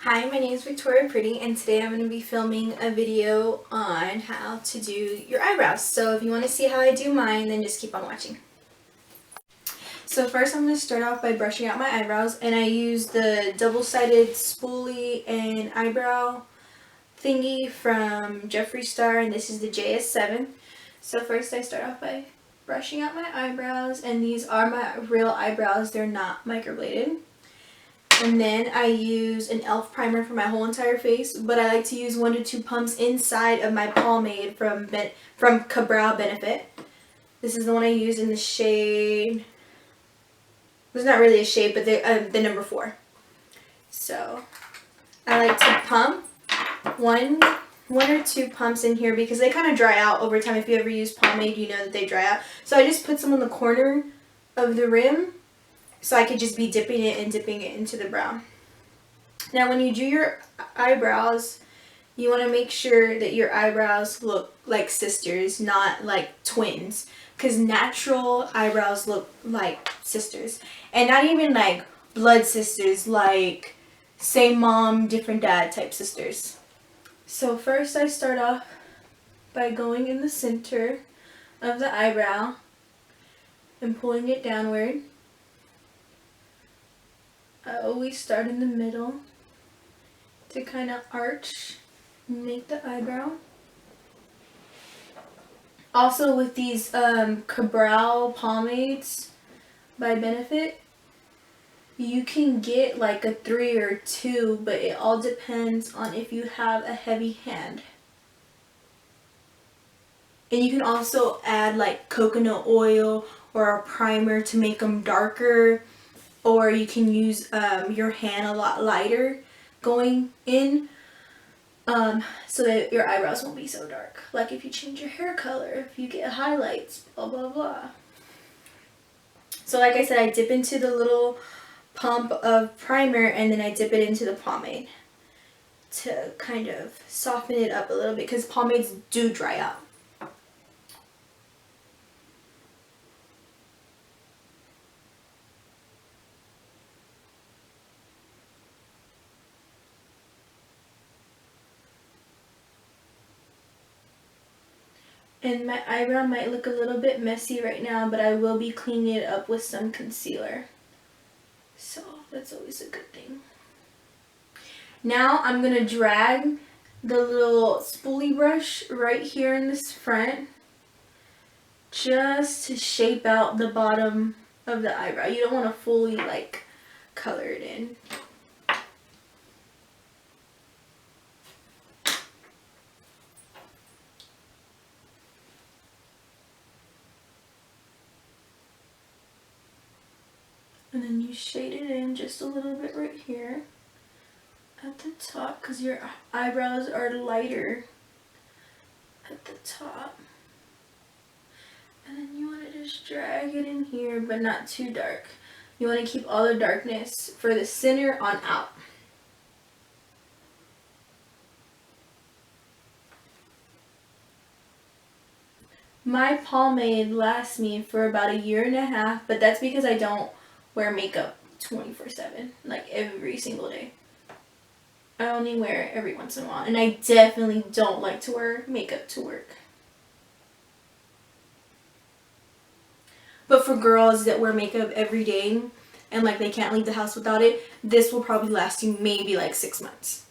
Hi, my name is Victoria Pretty, and today I'm going to be filming a video on how to do your eyebrows. So if you want to see how I do mine, then just keep on watching. So first I'm going to start off by brushing out my eyebrows, and I use the double-sided spoolie and eyebrow thingy from Jeffree Star, and this is the JS7. So first I start off by brushing out my eyebrows, and these are my real eyebrows, they're not microbladed. And then I use an e.l.f. primer for my whole entire face, but I like to use 1 to 2 pumps inside of my pomade from Cabral Benefit. This is the one I use in the shade, it's not really a shade, but the number 4. So I like to pump one or 2 pumps in here because they kind of dry out over time. If you ever use pomade, you know that they dry out. So I just put some on the corner of the rim, so I could just be dipping it into the brow. Now when you do your eyebrows, you want to make sure that your eyebrows look like sisters, not like twins. Because natural eyebrows look like sisters. And not even like blood sisters, like same mom, different dad type sisters. So first I start off by going in the center of the eyebrow and pulling it downward. I always start in the middle to kind of arch and make the eyebrow. Also with these Cabral pomades by Benefit, you can get like a 3 or 2, but it all depends on if you have a heavy hand. And you can also add like coconut oil or a primer to make them darker. Or you can use your hand a lot lighter going in so that your eyebrows won't be so dark. Like if you change your hair color, if you get highlights, blah blah blah. So like I said, I dip into the little pump of primer and then I dip it into the pomade to kind of soften it up a little bit because pomades do dry out. And my eyebrow might look a little bit messy right now, but I will be cleaning it up with some concealer. So that's always a good thing. Now I'm going to drag the little spoolie brush right here in this front just to shape out the bottom of the eyebrow. You don't want to fully like color it in. And then you shade it in just a little bit right here at the top because your eyebrows are lighter at the top. And then you want to just drag it in here, but not too dark. You want to keep all the darkness for the center on out. My pomade lasts me for about 1.5 years, but that's because I don't wear makeup 24/7, like every single day. I only wear it every once in a while, and I definitely don't like to wear makeup to work. But for girls that wear makeup every day and like they can't leave the house without it, this will probably last you maybe like 6 months.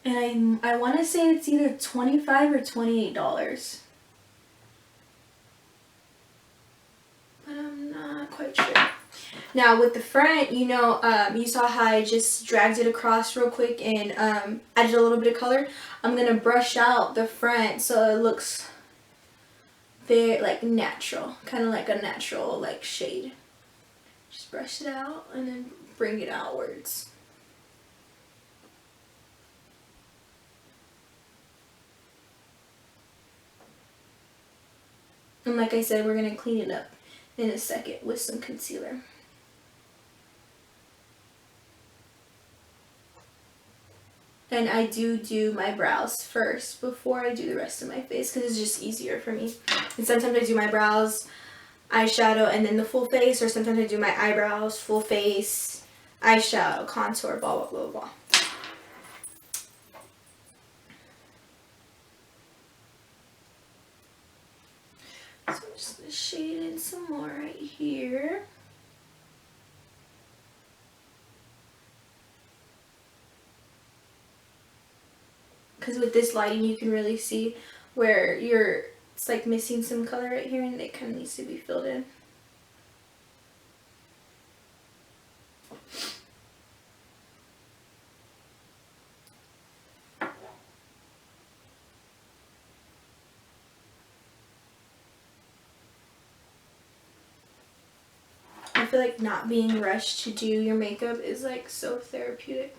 And I want to say it's either $25 or $28. But I'm not quite sure. Now with the front, you know, you saw how I just dragged it across real quick and added a little bit of color. I'm going to brush out the front so it looks very like natural, kind of like a natural like shade. Just brush it out and then bring it outwards. And like I said, we're going to clean it up in a second with some concealer. And I do my brows first before I do the rest of my face because it's just easier for me. And sometimes I do my brows eyeshadow, and then the full face, or sometimes I do my eyebrows, full face, eyeshadow, contour, blah, blah, blah, blah. So I'm just going to shade in some more right here. Because with this lighting you can really see where it's like missing some color right here, and it kind of needs to be filled in. I feel like not being rushed to do your makeup is like so therapeutic.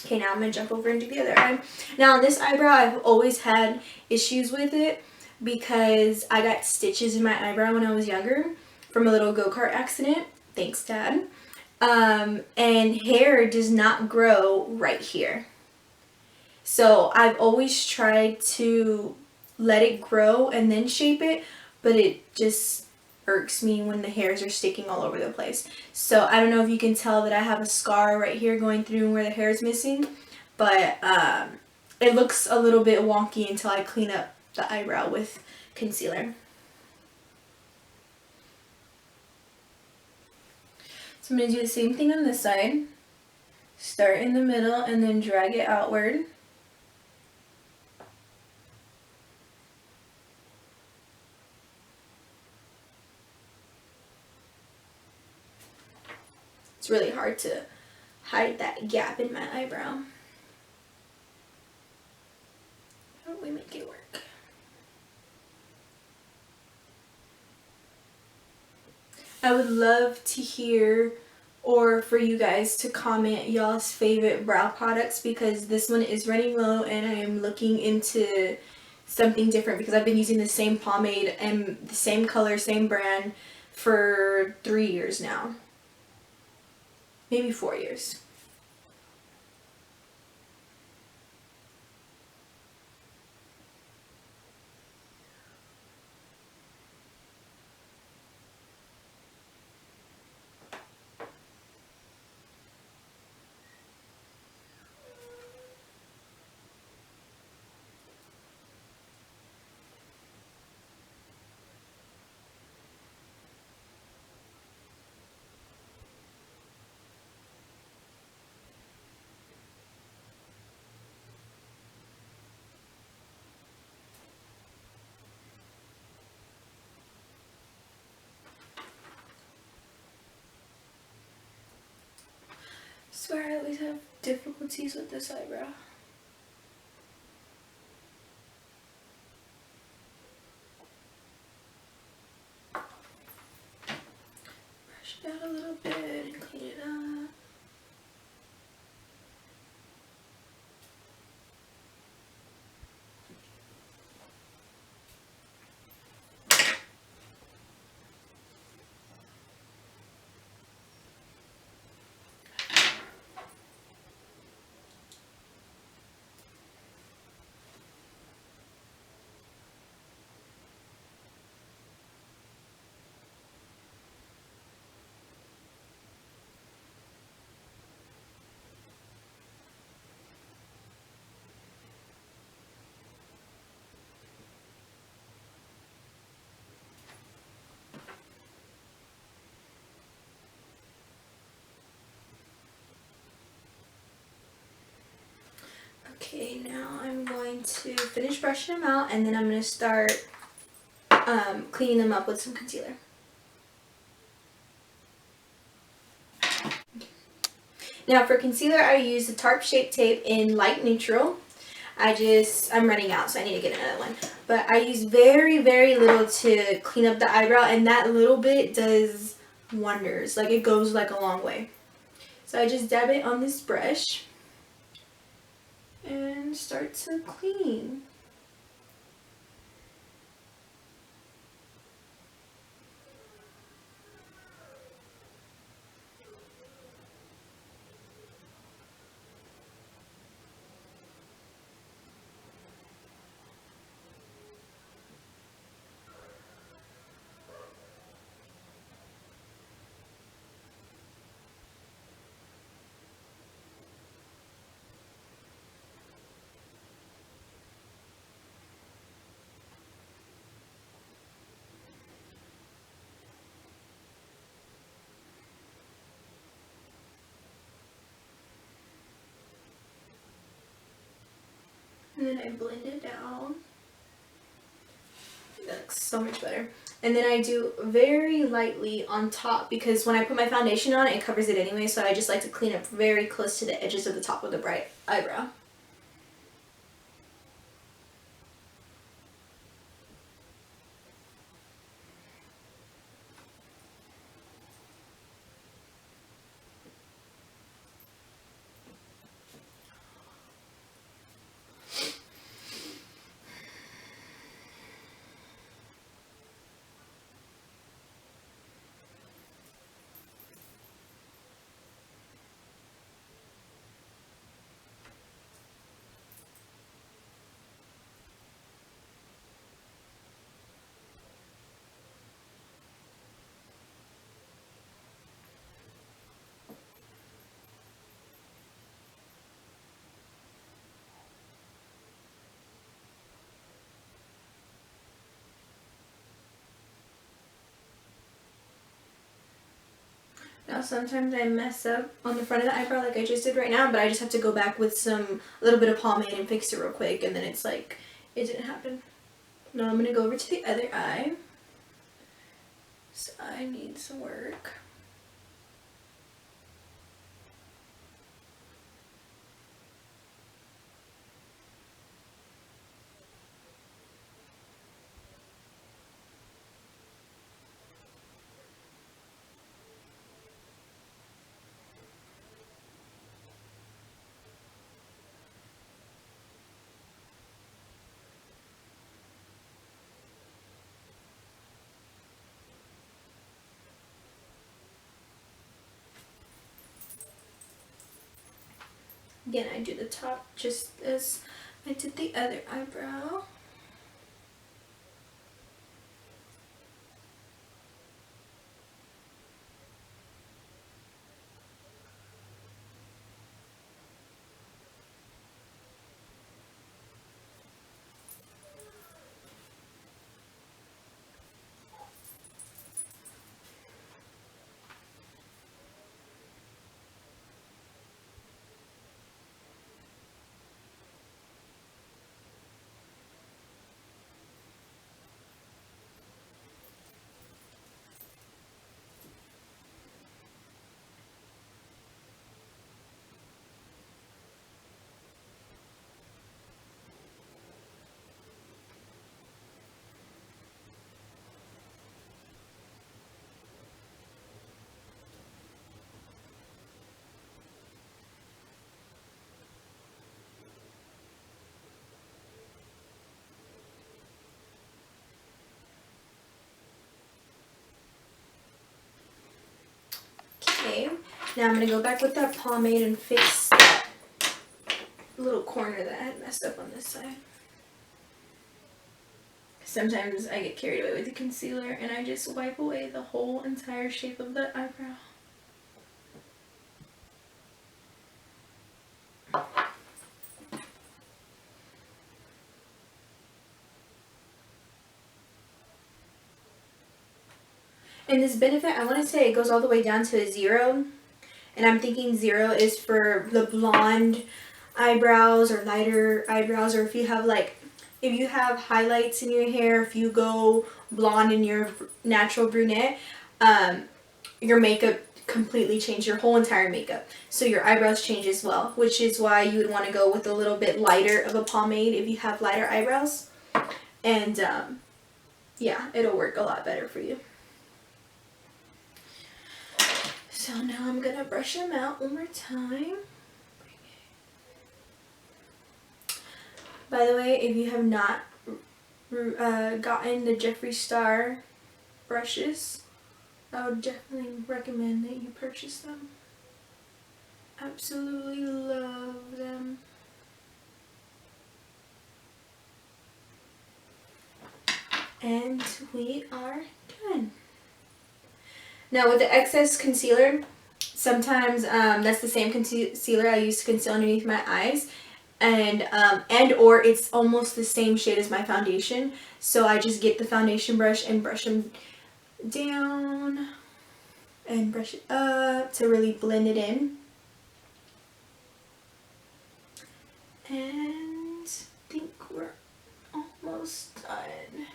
Okay, now I'm going to jump over and do the other eye. Now on this eyebrow, I've always had issues with it because I got stitches in my eyebrow when I was younger from a little go-kart accident. Thanks, Dad. And hair does not grow right here. So I've always tried to let it grow and then shape it, but it just irks me when the hairs are sticking all over the place. So I don't know if you can tell that I have a scar right here going through where the hair is missing, but it looks a little bit wonky until I clean up the eyebrow with concealer. So I'm going to do the same thing on this side. Start in the middle and then drag it outward. It's really hard to hide that gap in my eyebrow. How do we make it work? I would love to hear, or for you guys to comment y'all's favorite brow products, because this one is running low and I am looking into something different because I've been using the same pomade and the same color, same brand for 3 years now. Maybe 4 years. I swear I always have difficulties with this eyebrow. Brush it out a little bit and clean it up. Okay, now I'm going to finish brushing them out, and then I'm going to start cleaning them up with some concealer. Now for concealer, I use the Tarte Shape Tape in light neutral. I'm running out, so I need to get another one. But I use very, very little to clean up the eyebrow, and that little bit does wonders. Like, it goes like a long way. So I just dab it on this brush and start to clean. And then I blend it down. That looks so much better. And then I do very lightly on top because when I put my foundation on, it covers it anyway, so I just like to clean up very close to the edges of the top of the bright eyebrow. Now sometimes I mess up on the front of the eyebrow like I just did right now, but I just have to go back with a little bit of pomade and fix it real quick, and then it's like it didn't happen. Now I'm going to go over to the other eye. So I need some work. Again, I do the top just as I did the other eyebrow. Okay, now I'm going to go back with that pomade and fix that little corner that I had messed up on this side. Sometimes I get carried away with the concealer and I just wipe away the whole entire shape of the eyebrow. And this benefit, I want to say it goes all the way down to 0. And I'm thinking 0 is for the blonde eyebrows or lighter eyebrows, or if you have if you have highlights in your hair, if you go blonde in your natural brunette, your makeup completely changed, your whole entire makeup. So your eyebrows change as well, which is why you would want to go with a little bit lighter of a pomade if you have lighter eyebrows. And yeah, it'll work a lot better for you. So now I'm going to brush them out one more time. By the way, if you have not gotten the Jeffree Star brushes, I would definitely recommend that you purchase them. Absolutely love them. And we are done. Now with the excess concealer, sometimes that's the same concealer I use to conceal underneath my eyes, and or it's almost the same shade as my foundation. So I just get the foundation brush and brush them down and brush it up to really blend it in. And I think almost done.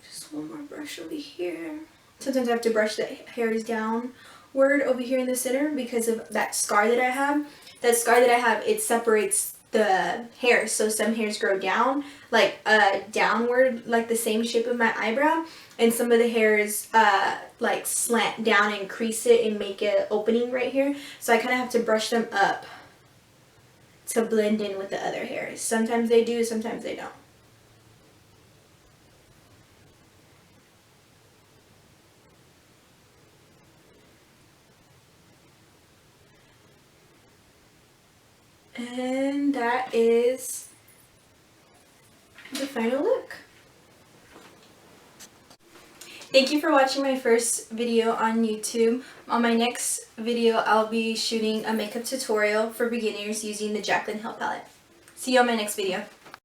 Just one more brush over here. Sometimes I have to brush the hairs downward over here in the center because of that scar that I have. That scar that I have, it separates the hairs. So some hairs grow down, like downward, like the same shape of my eyebrow. And some of the hairs like slant down and crease it and make an opening right here. So I kind of have to brush them up to blend in with the other hairs. Sometimes they do, sometimes they don't. And that is the final look. Thank you for watching my first video on YouTube. On my next video, I'll be shooting a makeup tutorial for beginners using the Jaclyn Hill palette. See you on my next video.